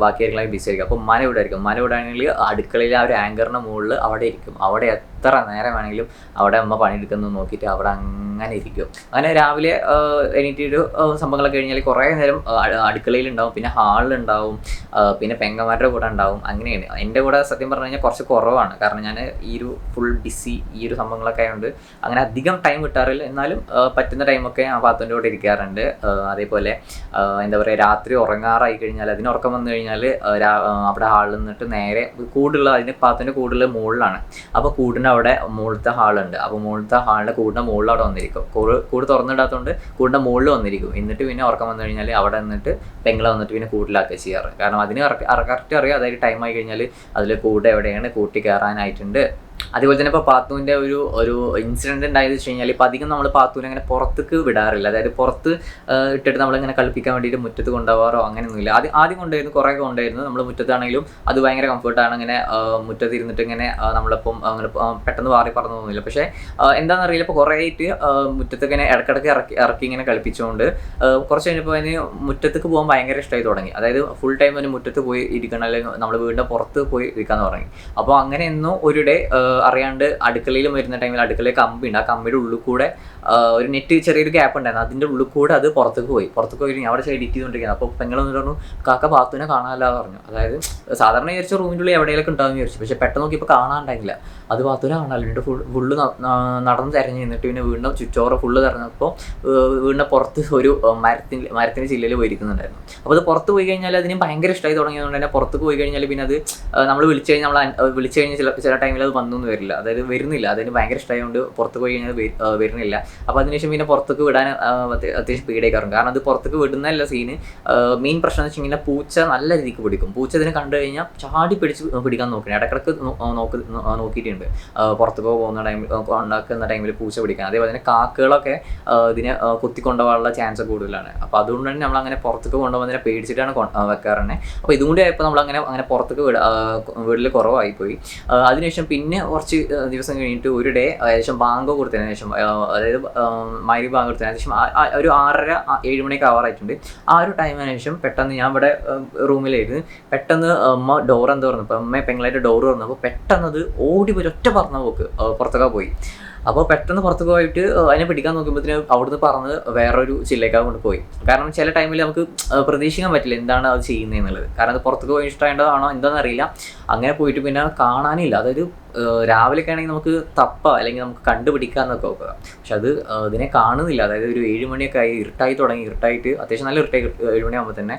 ബാക്കി കാര്യങ്ങളൊക്കെ ബിസി ആയിരിക്കും. അപ്പോൾ ഉമ്മാനെ ഇവിടെ ആയിരിക്കും. ഉമ്മാനെ ഇവിടെ ആണെങ്കിൽ അടുക്കളയിൽ ആ ഒരു ആങ്കറിൻ്റെ മുകളിൽ അവിടെ ഇരിക്കും. അവിടെ എത്ര നേരം വേണമെങ്കിലും അവിടെ അമ്മ പണിയെടുക്കുന്നത് നോക്കിയിട്ട് അവിടെ അങ്ങനെ ഇരിക്കും. അങ്ങനെ രാവിലെ എണീറ്റൊരു സംഭവങ്ങളൊക്കെ കഴിഞ്ഞാൽ കുറേ നേരം അടുക്കളയിലുണ്ടാവും, പിന്നെ ഹാളിലുണ്ടാവും, പിന്നെ പെങ്ങന്മാരുടെ കൂടെ ഉണ്ടാവും. അങ്ങനെയാണ്. എൻ്റെ കൂടെ സത്യം പറഞ്ഞു കഴിഞ്ഞാൽ കുറച്ച് കുറവാണ്, കാരണം ഞാൻ ഈ ഒരു ഫുൾ ബിസി ഈ ഒരു സംഭവങ്ങളൊക്കെ ആയതുകൊണ്ട് അങ്ങനെ അധികം ടൈം കിട്ടാറില്ല. എന്നാലും പറ്റുന്ന ടൈമൊക്കെ ആ പാത്തുൻ്റെ കൂടെ ഇരിക്കാറുണ്ട്. അതേപോലെ എന്താ പറയുക, രാത്രി ഉറങ്ങാറായി കഴിഞ്ഞാൽ അതിന് ഉറക്കം വന്നു കഴിഞ്ഞാൽ അവിടെ ഹാളിൽ നിന്നിട്ട് നേരെ കൂടുള്ള അതിന് പാത്തുൻ്റെ കൂടുള്ള മുകളിലാണ്. അപ്പോൾ കൂടിൻ്റെ അവിടെ മുകളിലത്തെ ഹാളുണ്ട്. അപ്പോൾ മുകളിലത്തെ ഹാളിൻ്റെ കൂടിൻ്റെ മുകളിൽ അവിടെ വന്നിരിക്കും. കൂട് തുറന്നിടാത്തതുകൊണ്ട് കൂടിൻ്റെ മുകളിൽ വന്നിരിക്കും. എന്നിട്ട് പിന്നെ ഉറക്കം വന്നു കഴിഞ്ഞാൽ അവിടെ നിന്നിട്ട് പെങ്ങളെ വന്നിട്ട് പിന്നെ കൂട്ടിലാക്കുക ചെയ്യാറ്. കാരണം അതിന് കറക്റ്റ് അറിയാം, അതായത് ടൈം ആയി കഴിഞ്ഞാൽ അതിൽ കൂട് എവിടെയാണ്, കൂട്ടി കയറാനായിട്ടുണ്ട്, അതുപോലെ തന്നെ ഇപ്പോൾ പാത്തുവിൻ്റെ ഒരു ഇൻസിഡൻറ്റ് ഉണ്ടായത് വെച്ച് കഴിഞ്ഞാൽ ഇപ്പോൾ അധികം നമ്മൾ പാത്തുവിനെ അങ്ങനെ പുറത്തേക്ക് വിടാറില്ല. അതായത് പുറത്ത് ഇട്ടിട്ട് നമ്മളിങ്ങനെ കളിപ്പിക്കാൻ വേണ്ടിയിട്ട് മുറ്റത്ത് കൊണ്ടുപോകാറോ അങ്ങനെയൊന്നുമില്ല. ആദ്യം കൊണ്ടുവരുന്നു, കുറേയൊക്കെ കൊണ്ടുവരുന്നു. നമ്മൾ മുറ്റത്താണെങ്കിലും അത് ഭയങ്കര കംഫർട്ടാണ്. ഇങ്ങനെ മുറ്റത്ത് ഇരുന്നിട്ട് ഇങ്ങനെ നമ്മളിപ്പം അങ്ങനെ പെട്ടെന്ന് വാറി പറഞ്ഞു പോകുന്നില്ല. പക്ഷേ എന്താണെന്നറിയില്ല, ഇപ്പോൾ കുറേ ആയിട്ട് മുറ്റത്ത് ഇങ്ങനെ ഇടയ്ക്കിടയ്ക്ക് ഇറക്കി ഇങ്ങനെ കളിപ്പിച്ചുകൊണ്ട് കുറച്ച് കഴിഞ്ഞപ്പോൾ അതിന് മുറ്റത്തേക്ക് പോകാൻ ഭയങ്കര ഇഷ്ടമായി തുടങ്ങി. അതായത് ഫുൾ ടൈം അതിന് മുറ്റത്ത് പോയി ഇരിക്കണം, അല്ലെങ്കിൽ നമ്മൾ വീടിൻ്റെ പുറത്ത് പോയി ഇരിക്കാമെന്ന് തുടങ്ങി. അപ്പോൾ അങ്ങനെ എന്നോ ഒരു ഡേ അറിയാണ്ട് അടുക്കളയിൽ വരുന്ന ടൈമിൽ അടുക്കളയിൽ കമ്പിയുണ്ട്, ആ കമ്പിയുടെ ഉള്ളിൽ കൂടെ ഒരു നെറ്റ് ചെറിയൊരു ഗ്യാപ്പ് ഉണ്ടായിരുന്നു, അതിൻ്റെ ഉള്ളിൽ കൂടെ അത് പുറത്തേക്ക് പോയി ഞാൻ അവിടെ എഡിറ്റ് ചെയ്തുകൊണ്ടിരിക്കുന്നത്. അപ്പോൾ പെങ്ങളൊന്നും പറഞ്ഞു കാക്ക പാത്തുവിനെ കാണാനല്ലാതെ പറഞ്ഞു. അതായത് സാധാരണ വിചാരിച്ച റൂമിൻ്റെ ഉള്ളിൽ എവിടെയെങ്കിലും ഉണ്ടാകുമെന്ന് വിചാരിച്ചു. പക്ഷേ പെട്ടെന്ന് നോക്കിയപ്പോൾ കാണാണ്ടായില്ല, അത് പാത്തുവിനെ കാണാനില്ല. എന്നിട്ട് ഫുള്ള് നടന്ന് തിരഞ്ഞ് നിന്നിട്ട് പിന്നെ വീണ്ടും ചുറ്റോറ ഫുള്ള് തിരഞ്ഞപ്പോൾ വീടിൻ്റെ പുറത്ത് ഒരു മരത്തിൻ്റെ ചില്ലയിൽ പോയിരിക്കുന്നുണ്ടായിരുന്നു. അപ്പോൾ അത് പുറത്ത് പോയി കഴിഞ്ഞാൽ അതിന് ഭയങ്കര ഇഷ്ടമായി തുടങ്ങിയതുകൊണ്ട് തന്നെ പുറത്ത് പോയി കഴിഞ്ഞാൽ പിന്നെ അത് നമ്മൾ വിളിച്ചു കഴിഞ്ഞാൽ ചില ടൈമിൽ അത് വന്നൊന്നും വരില്ല, അതായത് വരുന്നില്ല. അതിന് ഭയങ്കര ഇഷ്ടമായതുകൊണ്ട് പുറത്ത് പോയി കഴിഞ്ഞാൽ വരുന്നില്ല. അപ്പോൾ അതിനുശേഷം പിന്നെ പുറത്തേക്ക് വിടാൻ അത്യാവശ്യം പേടിയാക്കാറുണ്ട്. കാരണം അത് പുറത്തേക്ക് വിടുന്നതല്ല സീന്. മെയിൻ പ്രശ്നം എന്ന് വെച്ച് കഴിഞ്ഞാൽ പൂച്ച നല്ല രീതിക്ക് പിടിക്കും. പൂച്ച ഇതിനെ കണ്ടു കഴിഞ്ഞാൽ ചാടി പിടിക്കാൻ നോക്കണം. ഇടക്കിടക്ക് നോക്കിയിട്ടുണ്ട് പുറത്തേക്ക് പോകുന്ന ടൈമിൽ ഉണ്ടാക്കുന്ന ടൈമിൽ പൂച്ച പിടിക്കാൻ. അതേപോലെ തന്നെ കാക്കകളൊക്കെ ഇതിനെ കുത്തിക്കൊണ്ടുപോകാനുള്ള ചാൻസ് കൂടുതലാണ്. അപ്പോൾ അതുകൊണ്ട് തന്നെ നമ്മളങ്ങനെ പുറത്തേക്ക് കൊണ്ടുപോകുന്നതിനെ പേടിച്ചിട്ടാണ് വെക്കാറുണ്ട്. അപ്പോൾ ഇതുകൊണ്ട് ആയപ്പോൾ നമ്മളങ്ങനെ പുറത്തേക്ക് വീട്ടിൽ കുറവായിപ്പോയി. അതിനുശേഷം പിന്നെ കുറച്ച് ദിവസം കഴിഞ്ഞിട്ട് ഒരു ഡേ ഏകദേശം ബാങ്ക് കൊടുത്തതിന് ശേഷം, അതായത് മഗ്‌രിബ് ബാങ്ക് കൊടുത്തതിന് ശേഷം ഒരു 6:30-7 മണിയൊക്കെ ആവാറായിട്ടുണ്ട്. ആ ഒരു ടൈമിന് ശേഷം പെട്ടെന്ന് ഞാൻ ഇവിടെ റൂമിലായിരുന്നു. പെട്ടെന്ന് അമ്മ ഡോർ എന്താ തുറന്നു, അപ്പോൾ അമ്മ പെങ്ങളായിട്ട് ഡോർ തുറന്നപ്പോൾ പെട്ടെന്ന് അത് ഓടി പോയി ഒറ്റ പറഞ്ഞ പോക്ക് പുറത്തൊക്കെ പോയി. അപ്പോൾ പെട്ടെന്ന് പുറത്ത് പോയിട്ട് അതിനെ പിടിക്കാൻ നോക്കുമ്പോഴത്തേന് അവിടുന്ന് പറഞ്ഞ് വേറൊരു ചില്ലേക്കാവ് കൊണ്ട് പോയി. കാരണം ചില ടൈമിൽ നമുക്ക് പ്രതീക്ഷിക്കാൻ പറ്റില്ല എന്താണ് അത് ചെയ്യുന്നത് എന്നുള്ളത്. കാരണം അത് പുറത്തേക്ക് പോയി ഇഷ്ടമായതാണോ എന്താണെന്ന് അറിയില്ല. അങ്ങനെ പോയിട്ട് പിന്നെ കാണാനില്ല. അതായത് രാവിലെയൊക്കെ ആണെങ്കിൽ നമുക്ക് അല്ലെങ്കിൽ നമുക്ക് കണ്ടുപിടിക്കാമെന്നൊക്കെ നോക്കുക. പക്ഷെ അത് ഇതിനെ കാണുന്നില്ല. അതായത് ഒരു 7 മണിയൊക്കെ ആയി, ഇരുട്ടായിട്ട് അത്യാവശ്യം നല്ല ഇരുട്ടായി 7 മണിയാകുമ്പോൾ തന്നെ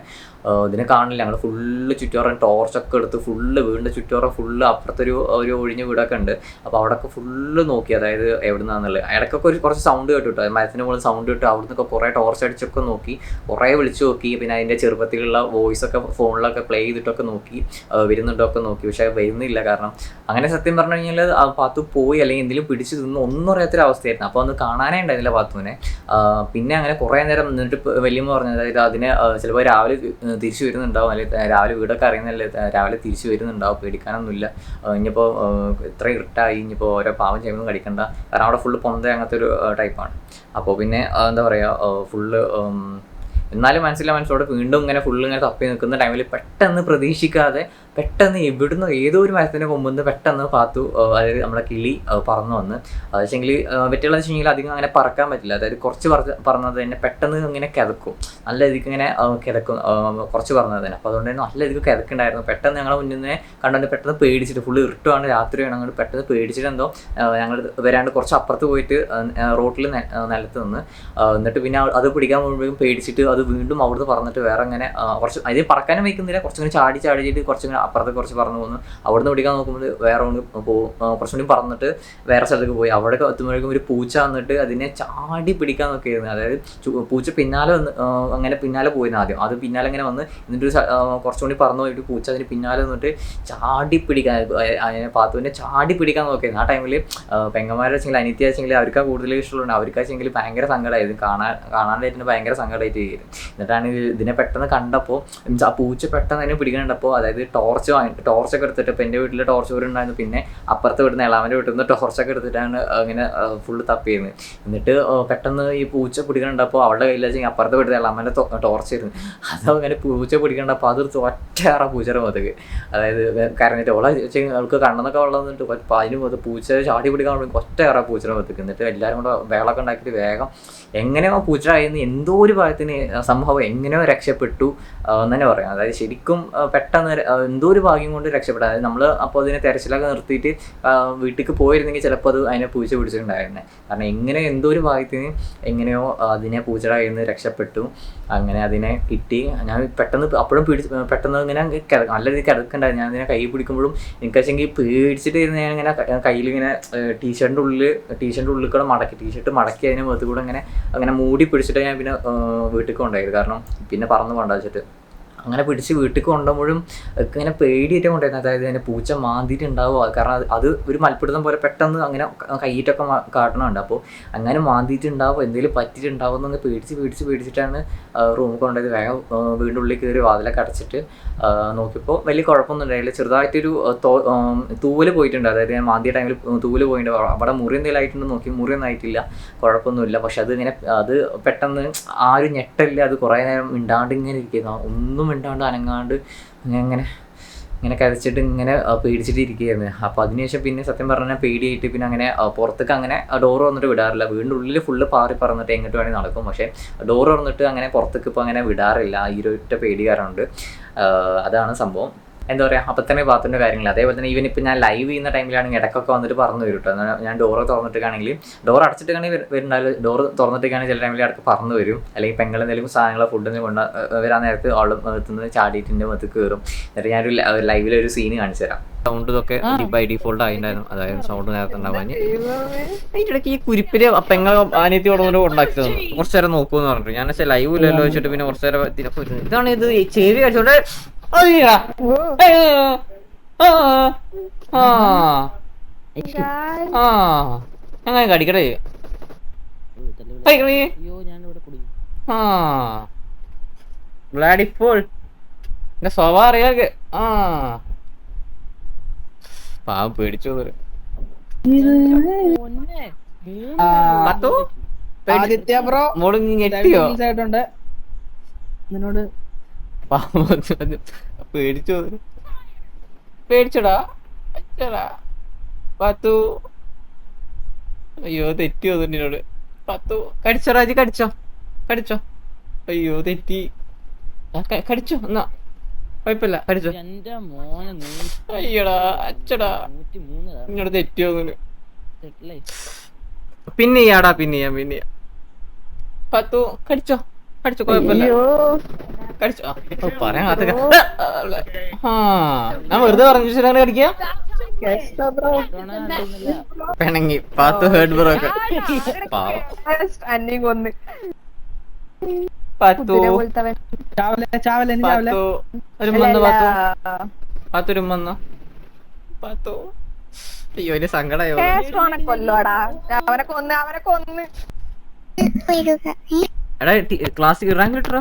ഇതിനെ കാണില്ല. ഞങ്ങൾ ഫുള്ള് ചുറ്റോറം ടോർച്ചൊക്കെ എടുത്ത് ഫുള്ള് വീടിൻ്റെ ചുറ്റോറം ഫുള്ള് അപ്പുറത്തൊരു ഒഴിഞ്ഞ വീടൊക്കെ ഉണ്ട്. അപ്പോൾ അവിടെയൊക്കെ ഫുള്ള് നോക്കി, അതായത് എവിടെ നിന്നാണെന്നുള്ളത്. ഇടയ്ക്കൊക്കെ കുറച്ച് സൗണ്ട് കേട്ടു കേട്ടോ, മരത്തിൻ്റെ മുകളിൽ സൗണ്ട് കേട്ടു. അവിടെ നിന്നൊക്കെ കുറേ ടോർച്ച് അടിച്ചൊക്കെ നോക്കി, കുറേ വിളിച്ചു നോക്കി. പിന്നെ അതിൻ്റെ ചെറുപ്പത്തിലുള്ള വോയിസൊക്കെ ഫോണിലൊക്കെ പ്ലേ ചെയ്തിട്ടൊക്കെ നോക്കി, വരുന്നുണ്ടൊക്കെ നോക്കി. പക്ഷേ വരുന്നില്ല. കാരണം അങ്ങനെ സത്യം പറഞ്ഞു കഴിഞ്ഞാൽ ആ പാത്തു പോയി അല്ലെങ്കിൽ എന്തെങ്കിലും പിടിച്ച് തിന്ന് ഒന്നും അറിയാത്തൊരവസ്ഥയായിരുന്നു. അപ്പോൾ ഒന്ന് കാണാനേ ഉണ്ടായിരുന്നില്ല പാത്തുവിനെ. പിന്നെ അങ്ങനെ കുറേ നേരം നിന്നിട്ട് വലിയമ്മ പറഞ്ഞത്, അതായത് അതിനെ ചിലപ്പോൾ രാവിലെ തിരിച്ചു വരുന്നുണ്ടാവും, അല്ലെങ്കിൽ രാവിലെ വീടൊക്കെ അറിയുന്നല്ലേ, രാവിലെ തിരിച്ചു വരുന്നുണ്ടാവും, പേടിക്കാനൊന്നുമില്ല. ഇനിയിപ്പോൾ ഇത്ര ഇരുട്ടായി, ഇനിയിപ്പോൾ ഓരോ പാവം ചെയ്യുമ്പോൾ കടിക്കണ്ട. കാരണം അവിടെ ഫുള്ള് പൊന്ത അങ്ങനത്തെ ഒരു ടൈപ്പാണ്. അപ്പോൾ പിന്നെ എന്താ പറയുക, ഫുള്ള് എന്നാലും മനസ്സിലോട് വീണ്ടും ഇങ്ങനെ ഫുള്ള് ഇങ്ങനെ തപ്പി നിൽക്കുന്ന ടൈമിൽ പെട്ടെന്ന് പ്രതീക്ഷിക്കാതെ പെട്ടെന്ന് എവിടുന്ന് ഏതോ ഒരു മരത്തിൻ്റെ കൊമ്പെന്ന് പെട്ടെന്ന് പാത്തു, അതായത് നമ്മുടെ കിളി പറന്നു വന്ന്. അത് വെച്ചെങ്കിൽ വെറ്റുള്ള വെച്ചെങ്കിൽ അധികം അങ്ങനെ പറക്കാൻ പറ്റില്ല. അതായത് കുറച്ച് പറഞ്ഞത് തന്നെ പെട്ടെന്ന് ഇങ്ങനെ കിതക്കും, നല്ല രീതിക്ക് ഇങ്ങനെ കിതക്കും, കുറച്ച് പറഞ്ഞത് തന്നെ. അപ്പോൾ അതുകൊണ്ട് തന്നെ നല്ല രീതിക്ക് കിതക്കുണ്ടായിരുന്നു. പെട്ടെന്ന് ഞങ്ങളെ മുന്നിൽ നിന്ന് കണ്ടുകൊണ്ട് പെട്ടെന്ന് പേടിച്ചിട്ട്, ഫുള്ള് ഇരുട്ടുമാണ്, രാത്രിയാണ്, അങ്ങോട്ട് പെട്ടെന്ന് പേടിച്ചിട്ട് എന്തോ ഞങ്ങൾ വരാണ്ട് കുറച്ച് അപ്പുറത്ത് പോയിട്ട് റോട്ടിൽ നിലത്ത് നിന്ന്, എന്നിട്ട് പിന്നെ അത് പിടിക്കാൻ പോകുമ്പോഴേക്കും പേടിച്ചിട്ട് അത് വീണ്ടും അവിടുന്ന് പറഞ്ഞിട്ട് വേറെ അങ്ങനെ കുറച്ച് അതിന് പറക്കാനും വയ്ക്കുന്നില്ല, കുറച്ചിങ്ങനെ ചാടിയിട്ട് കുറച്ചിങ്ങനെ അപ്പുറത്ത് കുറച്ച് പറന്ന് പോകുന്നു. അവിടുന്ന് പിടിക്കാൻ നോക്കുമ്പോൾ വേറെ ഒന്ന് കുറച്ചും കൂടി പറന്നിട്ട് വേറെ സ്ഥലത്തേക്ക് പോയി. അവിടെ എത്തുമ്പോഴേക്കും ഒരു പൂച്ച വന്നിട്ട് അതിനെ ചാടി പിടിക്കാൻ നോക്കിയായിരുന്നു. അതായത് പൂച്ച പിന്നാലെ വന്ന് അങ്ങനെ പിന്നാലെ പോയിരുന്നു ആദ്യം. അത് പിന്നാലെ ഇങ്ങനെ വന്ന് എന്നിട്ട് കുറച്ചുകൂടി പറന്നു പോയിട്ട് പൂച്ച അതിന് പിന്നാലെ വന്നിട്ട് ചാടി പിടിക്കാൻ, പാത്തുവിനെ ചാടി പിടിക്കാൻ നോക്കിയായിരുന്നു. ആ ടൈമിൽ പെങ്ങന്മാരെ വെച്ചെങ്കിൽ അനിത്യ വെച്ചെങ്കിൽ അവർക്ക് കൂടുതൽ ഇഷ്ടമുണ്ട്, അവർക്ക് വെച്ചെങ്കിൽ ഭയങ്കര സങ്കടമായിരുന്നു, കാണാനായിട്ട് ഭയങ്കര സങ്കടമായിട്ട് ചെയ്യും. എന്നിട്ടാണ് ഇതിനെ പെട്ടെന്ന് കണ്ടപ്പോൾ, ആ പൂച്ച പെട്ടെന്ന് അതിനെ പിടിക്കണ്ടപ്പോൾ, അതായത് ടോർച്ചൊക്കെ എടുത്തിട്ട്, ഇപ്പം എൻ്റെ വീട്ടിൽ ടോർച്ച് വീട് ഉണ്ടായിരുന്നു, പിന്നെ അപ്പുറത്തെ വീട്ടിൽ നിന്ന് എളാമൻ്റെ വീട്ടിൽ നിന്ന് ടോർച്ചൊക്കെ എടുത്തിട്ടാണ് ഇങ്ങനെ ഫുള്ള് തപ്പിയിരുന്നത്. എന്നിട്ട് പെട്ടെന്ന് ഈ പൂച്ച പിടിക്കണ്ടപ്പോൾ അവളുടെ കയ്യിൽ വെച്ചെങ്കിൽ അപ്പുറത്തെ വീട്ടിൽ എളാമൻ്റെ ടോർച്ച് ആയിരുന്നു. അതങ്ങനെ പൂച്ച പിടിക്കണ്ടപ്പോൾ അത് ഒറ്റ പൂച്ചയുടെ മുഖത്തേക്ക്, അതായത് കരഞ്ഞിട്ട് ഓളെ വെച്ചെങ്കിൽ അവൾക്ക് കണ്ണെന്നൊക്കെ വെള്ളം വന്നിട്ട് അതിന് മുഖത്ത് പൂച്ച ചാടി പിടിക്കാൻ ഒറ്റ പൂച്ചയുടെ മുഖത്തേക്ക്. എന്നിട്ട് എല്ലാവരും കൂടെ വേളൊക്കെ ഉണ്ടാക്കിയിട്ട് വേഗം എങ്ങനെയോ പൂച്ച ആയിരുന്നു, എന്തോ ഒരു ഭാഗത്തിന് സംഭവം എങ്ങനെയോ രക്ഷപ്പെട്ടു എന്ന് തന്നെ പറയാം. അതായത് ശരിക്കും പെട്ടെന്ന് എന്തോ ഒരു ഭാഗ്യം കൊണ്ട് രക്ഷപ്പെട്ടു. അതായത് നമ്മൾ അപ്പോൾ അതിനെ തെരച്ചിലൊക്കെ നിർത്തിയിട്ട് വീട്ടിലേക്ക് പോയിരുന്നെങ്കിൽ ചിലപ്പോൾ അത് അതിനെ പൂച്ച പിടിച്ചിട്ടുണ്ടായിരുന്നെ. കാരണം എങ്ങനെ എന്തോ ഒരു ഭാഗ്യത്തിന് എങ്ങനെയോ അതിനെ പൂച്ചയുടെ കയ്യിൽ നിന്ന് രക്ഷപ്പെട്ടു. അങ്ങനെ അതിനെ കിട്ടി. ഞാൻ പെട്ടെന്ന് അപ്പോഴും പെട്ടെന്ന് ഇങ്ങനെ നല്ല രീതിക്ക് കിടക്കണ്ടായിരുന്നു. ഞാൻ അതിനെ കൈ പിടിക്കുമ്പോഴും എനിക്ക് വെച്ചെങ്കിൽ പേടിച്ചിട്ട് ഇരുന്ന് ഞാൻ ഇങ്ങനെ കയ്യിലിങ്ങനെ ടീഷർട്ടിൻ്റെ ഉള്ളിൽ കൂടെ ടീഷർട്ട് മടക്കി അതിനെ മുഖത്ത് കൂടെ അങ്ങനെ മൂടി പിടിച്ചിട്ട് ഞാൻ പിന്നെ വീട്ടിൽ കൊണ്ടായിരുന്നു. കാരണം പിന്നെ പറന്ന് കൊണ്ടാ വെച്ചിട്ട്. അങ്ങനെ പിടിച്ച് വീട്ടിൽ കൊണ്ടുപോകുമ്പോഴും ഒക്കെ ഇങ്ങനെ പേടിയായിട്ട് കൊണ്ടുവരുന്നത്. അതായത് അതിനെ പൂച്ച മാന്തിയിട്ടുണ്ടാവുക, കാരണം അത് ഒരു മൽപ്പിടുത്തം പോലെ പെട്ടെന്ന് അങ്ങനെ കൈയിട്ടൊക്കെ കാട്ടണമുണ്ട്. അപ്പോൾ അങ്ങനെ മാന്തിയിട്ടുണ്ടാവും, എന്തെങ്കിലും പറ്റിയിട്ടുണ്ടാവും എന്നൊക്കെ പേടിച്ചിട്ടാണ് റൂമിൽ കൊണ്ടുപോയത്. വേഗം വീടിൻ്റെ ഉള്ളിൽ കയറി വാതിലൊക്കെ അടച്ചിട്ട് നോക്കിയപ്പോൾ വലിയ കുഴപ്പമൊന്നും ഉണ്ടായില്ല. ചെറുതായിട്ടൊരു തൂവല് പോയിട്ടുണ്ട്, അതായത് ഞാൻ മാന്തിയ ടൈമിൽ തൂവല് പോയിട്ടുണ്ട്. അവിടെ മുറി എന്തെങ്കിലും ആയിട്ടുണ്ടോ നോക്കി, മുറിയൊന്നും ആയിട്ടില്ല, കുഴപ്പമൊന്നുമില്ല. പക്ഷെ അത് പെട്ടെന്ന് ആരും ഞെട്ടില്ല, അത് കുറേ നേരം മിണ്ടാണ്ട് ഇങ്ങനെ ഇരിക്കുന്നു, ഒന്നും മിണ്ടാണ്ട് അനങ്ങാണ്ട് ഇങ്ങനെ കരച്ചിട്ട് ഇങ്ങനെ പേടിച്ചിട്ട് ഇരിക്കുകയായിരുന്നു. അപ്പോൾ അതിനുശേഷം പിന്നെ സത്യം പറഞ്ഞാൽ പേടിയായിട്ട് പിന്നെ അങ്ങനെ പുറത്തേക്ക് അങ്ങനെ ഡോറ് വന്നിട്ട് വിടാറില്ല. വീടിൻ്റെ ഉള്ളിൽ ഫുള്ള് പാറി പറന്നിട്ട് എങ്ങോട്ട് വേണമെങ്കിൽ നടക്കും, പക്ഷേ ഡോറ് തുറന്നിട്ട് അങ്ങനെ പുറത്തേക്ക് ഇപ്പോൾ അങ്ങനെ വിടാറില്ല. ഈ ഒരൊറ്റ പേടി കാരണമുണ്ട്. അതാണ് സംഭവം. എന്താ പറയുക, അപ്പം തന്നെ ബാത്റൂമിൻ്റെ കാര്യങ്ങൾ. അതേപോലെ തന്നെ ഈവൻ ഇപ്പോൾ ഞാൻ ലൈവ് ചെയ്യുന്ന ടൈമിലാണെങ്കിൽ ഇടയ്ക്കൊക്കെ വന്നിട്ട് പറഞ്ഞു വരും കേട്ടോ. ഞാൻ ഡോറ് തുറന്നിട്ടാണെങ്കിൽ, ഡോർ അടച്ചിട്ടാണെങ്കിൽ വരുന്നുണ്ടാവില്ല, ഡോറ് തുറന്നിട്ടാണെങ്കിൽ ചില ടൈമിൽ ഇടയ്ക്ക് പറഞ്ഞു വരും. അല്ലെങ്കിൽ പെങ്ങൾ എന്തെങ്കിലും സാധനങ്ങളോ ഫുഡൊന്നും വരാൻ നേരത്ത് അവൾ എത്തുന്നത് ചാടിയിട്ടിൻ്റെ മത്ത് കയറും. എന്നിട്ട് ഞാനൊരു ലൈവിലൊരു സീന് കാണിച്ചു തരാം. സൗണ്ട് ഇതൊക്കെ ബൈ ഡിഫോൾട്ട് ആയിട്ടുണ്ടായിരുന്നു, അതായത് സൗണ്ട് നേരത്തെ ഉണ്ടാവാൻ. അതിൻ്റെ ഇടയ്ക്ക് ഈ കുരിപ്പില് പെങ്ങൾ അനിയത്തിയോടുകൊണ്ട് ഉണ്ടാക്കി തന്നു. കുറച്ച് നേരം നോക്കുമെന്ന് പറഞ്ഞിട്ട് ഞാൻ പക്ഷേ ലൈവ് ഇല്ലല്ലോ വെച്ചിട്ട് പിന്നെ കുറച്ച് നേരം ഇതാണ് ഇത് ചെവി കഴിച്ചോണ്ട് അങ്ങനെ കടിക്കടേ ബ്ലാഡിപ്പോൾ എന്റെ സ്വഭാവം അറിയാക്കെ. പാവം പേടിച്ചു മോള് ഞെട്ടിയോ നിന്നോട്? പേടിച്ചോടാ പാത്തു. അയ്യോ തെറ്റിയോ നിന്നോട് പാത്തു. കടിച്ചോടാ, ഇത് കടിച്ചോ. അയ്യോ തെറ്റി, കടിച്ചോ എന്നാ കുഴപ്പമില്ല, കടിച്ചോ. അയ്യടാ അച്ചടാ, നിന്നോട് തെറ്റിയോ പിന്നെ ചെയ്യാടാ, പിന്നെ പാത്തു. കടിച്ചോ കുഴപ്പമില്ല, കടിച്ചോ. പറയാൻ ഞാൻ വെറുതെ പറഞ്ഞു കടിക്ക പിണങ്ങി പാത്തു. ഹേർഡ് ബ്രോ ഒക്കെ പാത്തു പാത്തുരുമ്പോ പാത്തു. അയ്യോ ഇനി സങ്കടായോ. എടാ ക്ലാസ്സിൽ റാങ്ക് കിട്ടറാ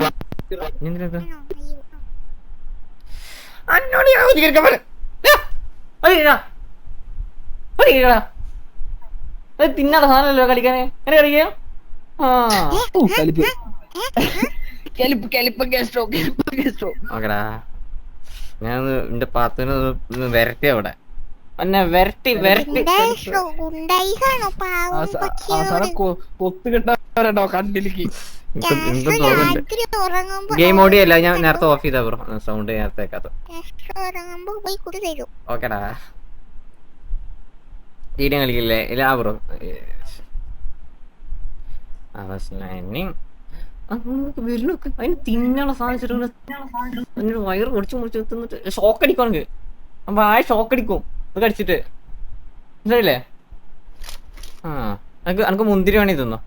തിന്നാത്ത സാധനല്ലോ കളിക്കാന്. എങ്ങനെ കളിക്കാ? ഓക്കെടാ, ഞാൻ എന്റെ പാത്തുനെ വരട്ടി അവിടെ എന്നെ വരട്ടി കണ്ടിലേക്ക്. ഗെയിം ഓടിയല്ല, ഞാൻ നേരത്തെ ഓഫ് ചെയ്താ ബ്രോ, സൗണ്ട് നേരത്തെ വെക്കാത്ത. ഓക്കെടാ, തീരെ കളിക്കില്ലേ? ഇല്ല ബ്രോ. വരുന്നൊക്കെ അതിന് തിന്നാനുള്ള സാധിച്ചിട്ട് വയറ് മുറിച്ച് തിന്നിട്ട് ഷോക്ക് അടിക്കുവാണെങ്കിൽ അപ്പൊ ആ ഷോക്ക് അടിക്കും അത് കടിച്ചിട്ട്, മനസ്സിലായില്ലേ? അനക്ക് മുന്തിരി വേണേ തിന്നോ.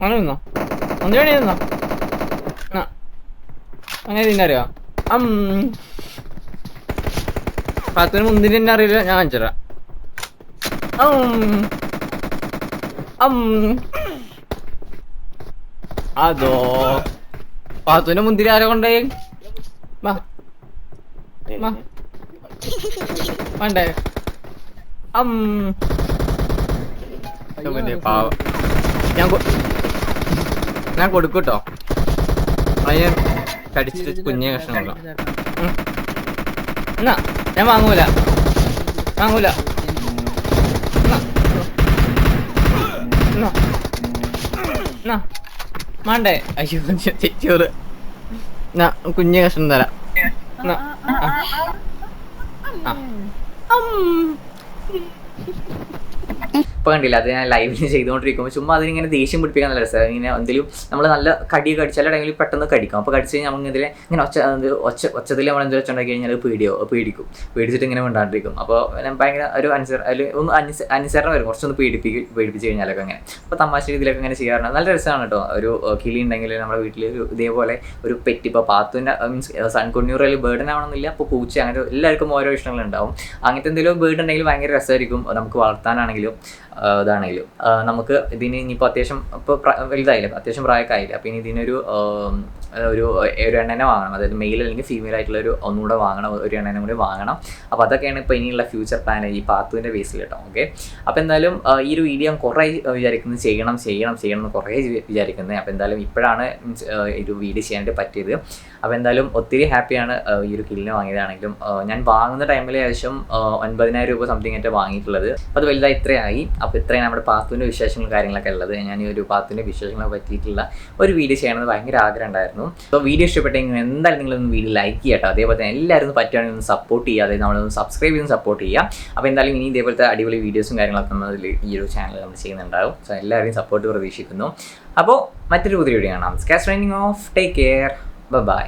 അങ്ങനെ തിന്നോ, മുന്തിരി വേണേ തിന്നോ. അങ്ങനെ തിന്നറിയോ? പാത്തുവിന് മുന്തിരി തന്നെ അറിയില്ല, ഞാൻ കാണിച്ചുതരാം. അതോ പാത്തുവിന്റെ മുന്തിരി ആരെ കൊണ്ടേ വേണ്ടേ? പാവം ഞാൻ കൊടുക്കൂട്ടോ, അതിന് കടിച്ചിട്ട് കുഞ്ഞേ കഷ്ണം കൊടുക്കാം. എന്നാ ഞാൻ വാങ്ങൂല മാണ്ടേ? അയ്യോ തെറ്റിയോറ്. കുഞ്ഞു കഷ്ണം തരാം. ഇപ്പോൾ കണ്ടില്ല, അത് ഞാൻ ലൈവിൽ ചെയ്തുകൊണ്ടിരിക്കുമ്പോൾ ചുമ്മാ അതിനിങ്ങനെ ദേഷ്യം പിടിപ്പിക്കാൻ നല്ല രസമാണ്. ഇങ്ങനെ എന്തെങ്കിലും നമ്മൾ നല്ല കടിയൊക്കെ കടിച്ചാൽ ടൈമിൽ പെട്ടെന്ന് കടിക്കും. അപ്പോൾ കടിച്ച് കഴിഞ്ഞാൽ നമ്മൾ ഇതിലെ ഇങ്ങനെ ഒച്ചത്തിൽ നമ്മൾ എന്തെങ്കിലും വെച്ചുണ്ടാക്കി കഴിഞ്ഞാൽ അത് പേടിക്കും, പേടിച്ചിട്ട് ഇങ്ങനെ മിണ്ടാണ്ടിരിക്കും. അപ്പോൾ ഞാൻ ഭയങ്കര ഒരു ഒന്ന് അനുസരണം വരും, കുറച്ചൊന്ന് പേടിപ്പിച്ച് കഴിഞ്ഞാലൊക്കെ അങ്ങനെ. അപ്പോൾ തമാശ രീതിയിലൊക്കെ അങ്ങനെ ചെയ്യാറുണ്ട്. നല്ല രസമാണ് കേട്ടോ. ഒരു കിളി ഉണ്ടെങ്കിൽ നമ്മുടെ വീട്ടിൽ ഇതേപോലെ ഒരു പെറ്റ്, ഇപ്പോൾ പാത്തുവിൻ്റെ മീൻസ് സൺകുഞ്ഞൂറിൽ ബേർഡിനാവണമെന്നില്ല, അപ്പോൾ പൂച്ച, അങ്ങനെ എല്ലാവർക്കും ഓരോ ഇഷ്ടങ്ങളുണ്ടാവും. അങ്ങനത്തെ എന്തെങ്കിലും ബേർഡ് ഉണ്ടെങ്കിൽ ഭയങ്കര രസമായിരിക്കും നമുക്ക് വളർത്താനാണെങ്കിലും ഇതാണെങ്കിലും. നമുക്ക് ഇതിന് ഇനിയിപ്പോൾ അത്യാവശ്യം ഇപ്പോൾ വലുതായില്ല, അത്യാവശ്യം പ്രായമൊക്കെ ആയില്ല. അപ്പോൾ ഇനി ഇതിനൊരു ഒരു എണ്ണനെ വാങ്ങണം, അതായത് മെയിൽ അല്ലെങ്കിൽ ഫീമെയിൽ ആയിട്ടുള്ള ഒന്നുകൂടെ വാങ്ങണം, ഒരു എണ്ണനെ കൂടി വാങ്ങണം. അപ്പോൾ അതൊക്കെയാണ് ഇപ്പോൾ ഇനിയുള്ള ഫ്യൂച്ചർ പ്ലാൻ ഈ പാത്തുവിൻ്റെ ബേസിൽ കേട്ടോ. ഓക്കെ, അപ്പോൾ എന്തായാലും ഈ ഒരു വീഡിയോ കുറേ വിചാരിക്കുന്നത് ചെയ്യണം എന്ന് കുറേ വിചാരിക്കുന്നത്. അപ്പോൾ എന്തായാലും ഇപ്പോഴാണ് ഒരു വീഡിയോ ചെയ്യാനായിട്ട് പറ്റിയത്. അപ്പോൾ എന്തായാലും ഒത്തിരി ഹാപ്പിയാണ് ഈ ഒരു കില്ലിനെ വാങ്ങിയതാണെങ്കിലും. ഞാൻ വാങ്ങുന്ന ടൈമിൽ ഏകദേശം 9,000 രൂപ സംതിങ് ആയിട്ട് വാങ്ങിയിട്ടുള്ളത്. അപ്പോൾ അത് വലുതായി ഇത്രയായി. അപ്പോൾ ഇത്രയും നമ്മുടെ പാത്തുവിൻ്റെ വിശേഷങ്ങളും കാര്യങ്ങളൊക്കെ ഉള്ളത്. ഞാൻ ഈ ഒരു പാത്തുവിൻ്റെ വിശേഷങ്ങളെ പറ്റിയിട്ടുള്ള ഒരു വീഡിയോ ചെയ്യണമെന്ന് ഭയങ്കര ആഗ്രഹം ഉണ്ടായിരുന്നു. അപ്പോൾ വീഡിയോ ഇഷ്ടപ്പെട്ടെങ്കിൽ എന്തായാലും നിങ്ങളൊന്ന് വീഡിയോ ലൈക്ക് ചെയ്യട്ടോ. അതേപോലെ തന്നെ എല്ലാവരും പറ്റുകയാണെങ്കിൽ ഒന്ന് സപ്പോർട്ട് ചെയ്യുക, അതായത് നമ്മളൊന്ന് സബ്സ്ക്രൈബ് ചെയ്ത് സപ്പോർട്ട് ചെയ്യുക. അപ്പോൾ എന്തായാലും ഇനി ഇതേപോലത്തെ അടിപൊളി വീഡിയോസും കാര്യങ്ങളൊക്കെ നമ്മൾ ഈ ഒരു ചാനൽ നമ്മൾ ചെയ്യുന്നുണ്ടാവും. സോ എല്ലാവരെയും സപ്പോർട്ട് പ്രതീക്ഷിക്കുന്നു. അപ്പോൾ മറ്റൊരു പുതിയ വീഡിയോ കാണാം. Scas training off, take care, by.